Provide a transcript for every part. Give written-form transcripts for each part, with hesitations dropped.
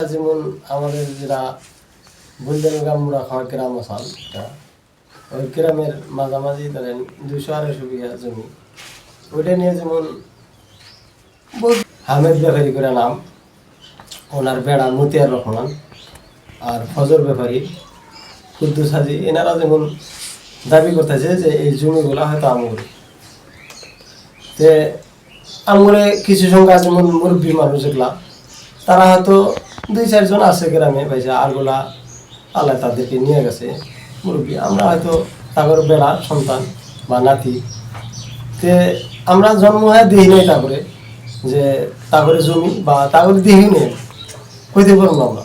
যেমন আমাদের যেটা বুলদেল গামুড়া খাওয়া গ্রাম আসাল ওই গ্রামের মাঝামাঝি ধরেন 200-250 বিঘা জমি ওইটা নিয়ে যেমন হামেদ ব্যাপারী করে নাম, ওনার বেড়া মতিয়ার রহমান আর ফজর ব্যাপারী কুদ্দুস হাজি, এনারা যেমন দাবি করতেছে যে এই জমিগুলো হয়তো আমগুলো যে আমগুলো কিছু সংখ্যা যেমন মুরব্বী মানুষ এগুলা তারা হয়তো 2-4 জন আছে গ্রামে ভাইসা, আরগুলা আল্লাহ তাদেরকে নিয়ে গেছে মুরব্বী। আমরা হয়তো তাগর বেড়া সন্তান বা নাতি তে আমরা জন্ম হয়ে দিই নেই তারপরে যে তাগরে জমি বা তাগরে দিই নেই কইতে পারবো আমরা।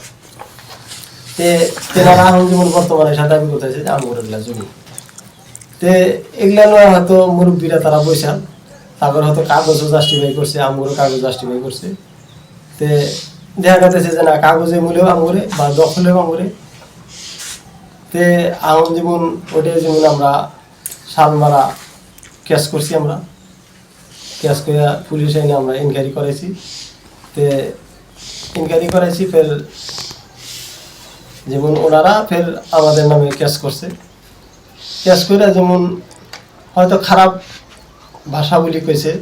তেনারা এখন যেমন বর্তমানে দাবি করতেছে যে আমগুলো এগুলা জমি তে এগুলা নয় হয়তো মুরব্বীরা তারা বৈশাল তারপর হয়তো কাগজও জাস্টিফাই করছে, আমগুলো কাগজ জাস্টিফাই করছে। তে দেখা যাচ্ছে যে না কাগজে মূলেও আমরে বা দখলেও আমরে তে আম যেমন ওটাই যেমন আমরা সালমারা কেস করছি, আমরা কেস করে পুলিশ আইনে আমরা ইনকোয়ারি করেছি। তে ইনকোয়ারি করেছি ফের যেমন ওনারা ফের আমাদের নামে কেস করছে। কেস করে যেমন হয়তো খারাপ ভাষা বলি কইছে,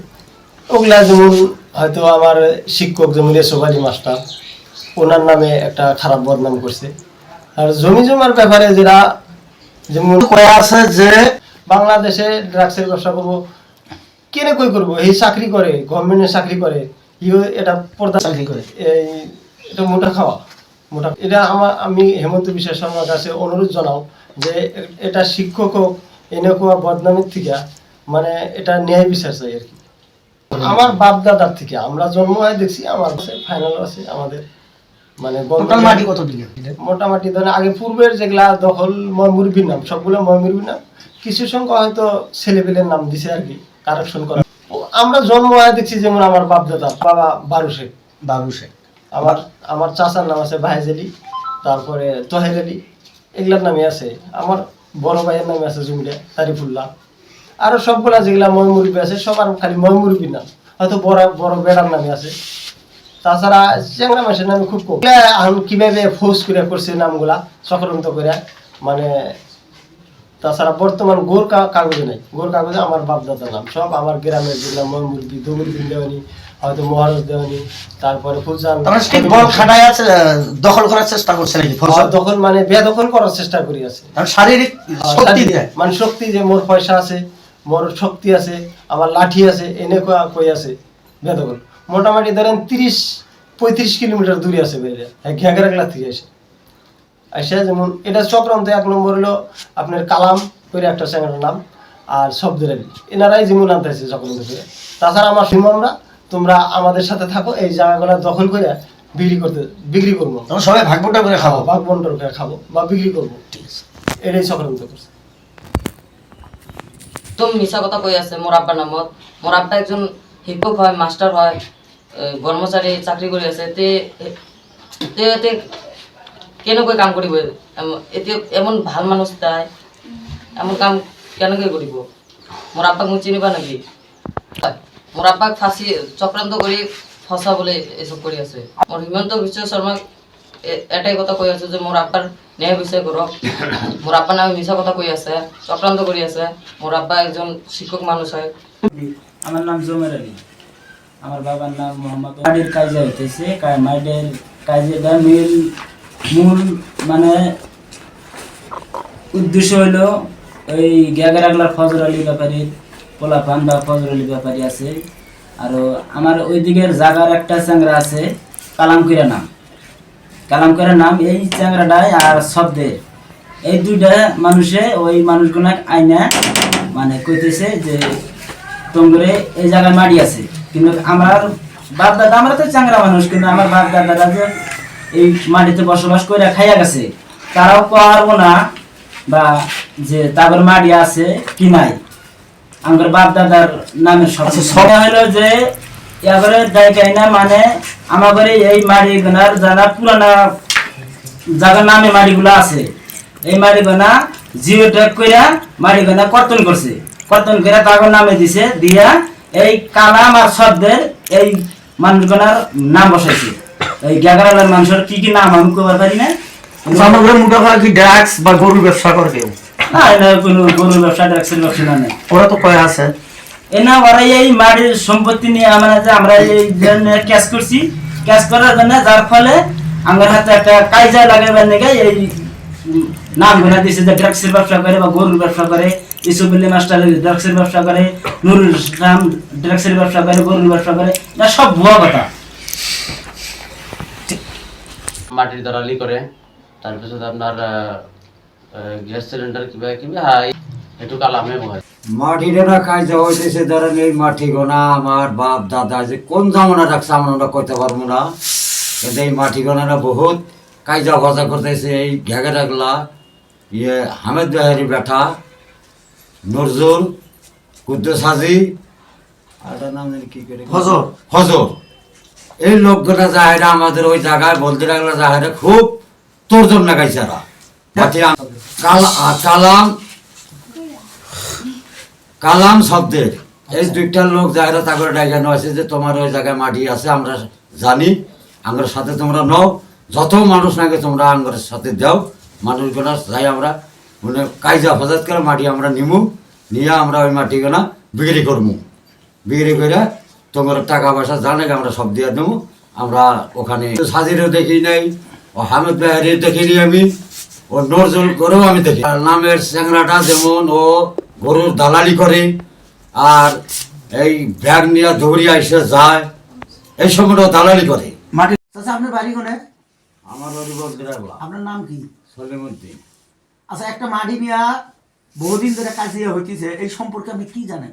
ওগুলা যেমন হয়তো আমার শিক্ষক যেমন সোবালি মাস্টার ওনার নামে একটা খারাপ বদনাম করছে। আর জমি জমার ব্যাপারে যেটা যেমন কয়া আছে যে বাংলাদেশে ড্রাগসের ব্যবসা করবো, কেনে কই করবো, এই চাকরি করে গভর্নমেন্টের চাকরি করে, এটা পর্দা চাকরি করে, এই এটা মোটা খাওয়া মোটা। এটা আমি হেমন্ত বিশ্ব শর্মার কাছে অনুরোধ জানাও যে এটা শিক্ষক হোক এনে কোয়া বদনামের থেকে মানে এটা ন্যায় বিচার চাই আর কি। আমার বাপ দাদার থেকে আমরা জন্ম হয়ে দেখছি, আমার ফাইনাল আছে আমাদের মানে মোটামুটি কত দিকে মোটামুটি ধরেন আগে পূর্বের যেগুলা দখল ময়মুরবির নাম সবগুলো ময়মুরবির নাম, কিছু সংখ্যা হয়তো ছেলেপেলের নাম দিছে আর কি কারেকশন করা। আমরা জন্ম হয়ে দেখছি যেমন আমার বাপ দাদা বাবা বাবু শেখ, আমার চাচার নাম আছে ভাইজ আলী, তারপরে তহের আলী, এগুলার নামে আছে। আমার বড় ভাইয়ের নামে আছে জমিটা তারিফুল্লাহ, আরো সবগুলা যেগুলা ময়মুরবি আছে সব আর খালি ময়মুরবির নাম, হয়তো বড় বড় বেড়ার নামে আছে। তাছাড়া চ্যাংরা মাসের নামে খুব কম। কিভাবে ফোর্স করে করছে নামগুলা চক্রান্ত করে মানে। তাছাড়া বর্তমান গোর কাগজে নাই, গোর কাগজে আমার বাপ দাদার নাম সব আমার গ্রামের যেগুলা ময়মুরবি দমুরবিন দেওয়ানি, হয়তো মহারাজ দেওয়ানি, তারপরে ফুলজান দখল করার চেষ্টা করছে নাকি? দখল মানে বেদখল করার চেষ্টা করি আছে, শারীরিক শক্তি দিয়ে মানে শক্তি যে মোর পয়সা আছে, মোর শক্তি আছে, আমার লাঠি আছে, এনে কই আছে বেদখল। মোটামুটি ধরেন 30-35 কিলোমিটার দূরে আছে বাইরে ঘেঁকড়াগলা থেকে এসে যেমন এটা চক্রান্ত। 1 নম্বর হলো আপনার কালাম করে একটা চ্যাংড়ার নাম, আর শব্দের আলী, এনারাই যেমন আনতেছে চক্রান্ত করে। তাছাড়া আমার আমরা তোমরা আমাদের সাথে থাকো, এই জায়গাগুলো দখল করে বিক্রি করবো, সবাই ভাগ বন্টন করে খাবো, ভাগ বন্টন করে খাবো বা বিক্রি করবো, এটাই চক্রান্ত করছে। তুমি মিছা কথা কই আছে। মোর আব্বার নামত, মোর আব্বা একজন শিক্ষক হয়, মাস্টার হয়, কর্মচারী চাকরি করে আছে। তে কেন কই কাম করিব? এতে এমন ভাল মানুষ তাই এমন কাম কেন কই করিব? মোর আব্বাক মুই চিনিবা নাকি? মোর আব্বাক ফাঁসি চক্রান্ত করে ফসা বলে এসব করে আছে। মোর হিমন্ত বিশ্ব শর্মা এটাই কথা কই আছে যে মোর আব্বার ন্যায় বিচার করো। মোর আব্বার নামে মিছা কথা কই আছে, চক্রান্ত করি আছে। মোর আব্বা একজন শিক্ষক মানুষ হয়। আমার নাম জমের আলী, আমার বাবার নাম মোহাম্মদ। মাটির কাজে হইতেছে, মাটির কাজেটা মূল মানে উদ্দেশ্য হইলো ওই গ্যাগারাগলার ফজর আলী ব্যাপারী পোলাপান বা ফজর আলী ব্যাপারী আছে। আর আমার ওই দিকের জাগার একটা চ্যাংরা আছে কালামকিরা নাম, এই চ্যাংরাটাই আর শব্দের এই দুইটা মানুষে ওই মানুষগুলো আইনা মানে কইতেছে যে তোমরে এই জায়গায় মাটি আছে। কিন্তু আমার বাপ দাদা, আমরা তো চ্যাংরা মানুষ, কিন্তু আমার বাপ দাদারা যে এই মাটিতে বসবাস করে খাইয়া গেছে, তারাও পারবো না বা যে তাদের মাটি আছে কি নাই। আমার বাপ দাদার নামের সবাই হলো যে এবারে দেখায় না মানে আমাদের এই মাটি গোনার যারা পুরানা জায়গার নামে মাটিগুলো আছে, এই মাটি গোনা জিও ট্যাগ করে মাটি গোনা কর্তন করছে, কর্তন করে তাদের নামে দিছে, দিয়া এই কালাম আর শব্দের এই মানুষগুলার নাম বসাইছে। এই গ্যাগারালার মানুষের কি কি নাম আমি কবার পারি না। আমার ঘরে মোটা হয় কি ড্রাগস বা গরু ব্যবসা করে কেউ? না এটা কোনো গরুর ব্যবসা ড্রাগসের ব্যবসা না নেই। ওরা তো কয় আছে এনা ওরা এই মাটির সম্পত্তি নিয়ে আমরা এই ক্যাশ করছি, ক্যাশ করার জন্য যার ফলে আমার হাতে একটা কায়দা লাগাবার নাকি এই নাম গুলা দিয়েছে যে ড্রাগসের ব্যবসা করে বা গরুর ব্যবসা করে, ইসুবিল্লি মাস্টার ড্রাগসের ব্যবসা করে, নুরুল ইসলাম ড্রাগসের ব্যবসা করে, গরুর ব্যবসা করে, না সব ভুয়া কথা। মাটির দালালি করে, তারপিছত আপনার গ্যাস সিলিন্ডার কিবা কিবা হাই একটু কালামে বয়। মাটিটা কাজে হইতেছে ধরেন এই মাটি গোনা আমার বাপ দাদা যে কোন জামানা রাখছে আমরা কইতে পারবো না, কিন্তু এই মাটি গোনাটা বহুত কাজা ভজা করতেছে। এই ঘেগেরাগুলা হামেদ বেহারি বেটা নজরুল কুদ্দুস হাজি আর নাম জানি কি করে হজর হজর, এই লোকগুলা যাহেরা আমাদের ওই জায়গায় বলতে লাগলো যাহেরা খুব তোরজন লাগাইছে এরা মাটি কালাম কালাম শব্দের এই দুইটা লোক যারা তাকে ডাইগানো আছে যে তোমার ওই জায়গায় মাটি আছে আমরা জানি, আমার সাথে তোমরা নও, যত মানুষ নাকি তোমরা আমার সাথে দাও, মানুষগুলা যাই আমরা মানে কায়জা ফজাত করে মাটি আমরা নিমু, নিয়ে আমরা ওই মাটিগুলা বিক্রি করবো, বিক্রি করে তোমার টাকা পয়সা জানে আমরা সব দিয়ে দেবো। আমরা ওখানে সাজিরও দেখি নাই, ও হামিদ বেহারিও দেখিনি আমি, ও নজরুল করেও আমি দেখি। আর নামের চ্যাংরাটা যেমন ও গরুর দালালি করে আর এই ব্যাগ নিয়ে দৌড়িয়ে এসে যায়, এই সময়টাও দালালি করে। মাটি আচ্ছা আপনার বাড়ি কোনে? আমার বাড়ি বলতে রাখলাম আপনার নাম কি? সলিমুদ্দিন। আচ্ছা একটা মাটি নিয়া বহুদিন ধরে কাজিয়া হইতেছে, এই সম্পর্কে আপনি কি জানেন?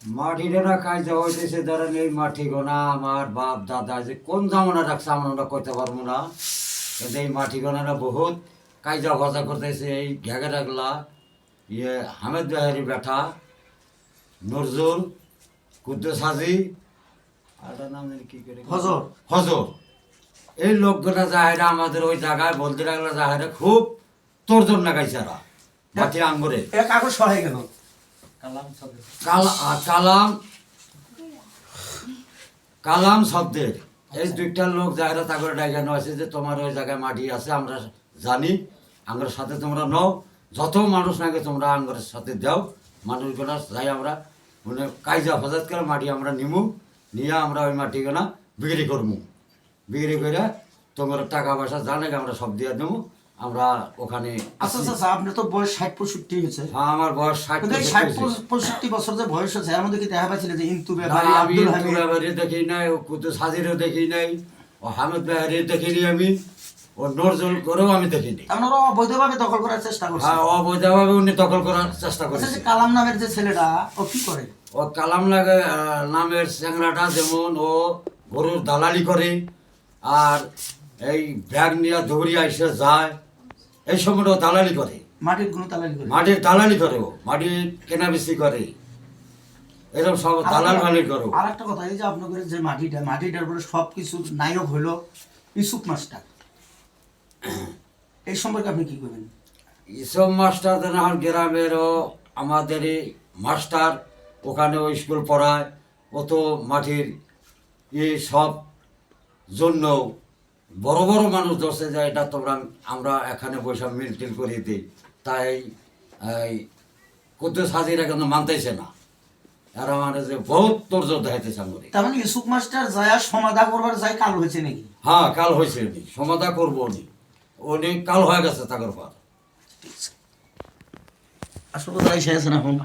মাটিটা কাজ হইতেছে ধরেন এই মাটি গোনা আমার বাপ দাদা যে কোন জামানা রাখছে আমরা কইতে পারবো না, কিন্তু এই মাটি গোনাটা বহুত কায়জা ভজা করতেছে। এই ঘেগেরাগুলা হামেদ বেহারি বেটা নজরুল কুদ্দুস হাজি আর নাম জানি কি করে হজর হজর, এই লোকগুলা যাহেরা আমাদের ওই জায়গায় বলতে লাগলো যাহেরা খুব তোরজন লাগাইছে এরা মাটি আঙ্গুরে এটা কাগজ সহায় গেল কালাম কালাম শব্দের এই দুইটা লোক যারা তাকে ডাইগানো আছে যে তোমার ওই জায়গায় মাটি আছে আমরা জানি, আমার সাথে তোমরা নও, যত মানুষ নাকি তোমরা আমার সাথে দাও, মানুষগুলা যাই আমরা মানে কায়জা ফজাত করে মাটি আমরা নিমু, নিয়ে আমরা ওই মাটিগুলা বিক্রি করবো, বিক্রি করে তোমার টাকা পয়সা জানে আমরা সব দিয়ে দেবো। আমরা ওখানে আচ্ছা আচ্ছা আপনার তো বয়স 60-65 হয়েছে, আমার বয়স 60 কিন্তু এই 60-65 বছর যে বয়স হয়েছে এর মধ্যে কি দেখা পাচ্ছিল যে ইন্তু ব্যাপারী আমি আব্দুল হামিদ বেহারি দেখি নাই, ও কুদ্দুস হাজিরও দেখি নাই, ও হামিদ বেহারি দেখিনি আমি, ও নজরুল করেও আমি দেখিনি। আপনারা অবৈধভাবে দখল করার চেষ্টা করছে। হ্যাঁ অবৈধভাবে উনি দখল করার চেষ্টা আচ্ছা করেছে। যে কালাম নামের যে ছেলেটা ও কি করে? ও কালাম লাগে নামের চ্যাংরাটা যেমন ও গরুর দালালি করে আর এই ব্যাগ নিয়ে দৌড়িয়ে এসে যায়, এই সময়টাও দালালি করে, মাটির গুণ তালালি করে। মাটির দালালি করে, ও মাটি কেনাবেচি করে, এরকম সব দালাল মালি করো। আর একটা কথা এই যে আপনাদের যে মাটিটার উপরে সবকিছু নায়ক হলো ইউসুফ মাস্টার, এই সম্পর্কে আপনি কি করবেন? ইসব মাস্টার না হল গ্রামেরও আমাদেরই মাস্টার, ওখানে ও স্কুল পড়ায়, ও তো মাটির সব জন্য বড় বড় মানুষ ধরছে যে এটা তোমরা আমরা এখানে বৈশাখ মিল টিল করে দিই, তাই এই কুদ্দুস হাজিরা কিন্তু মানতেছে না, এরা মানে যে বহুত তোরজোর দেখাইতেছে আমাদের। তার মানে ইউসুফ মাস্টার যায় সমাধা করবার যাই কাল হয়েছে নাকি? হ্যাঁ কাল হয়েছে, উনি সমাধা করবো, উনি কাল হয়ে গেছে তাকর পর। আসলে শেষ এখন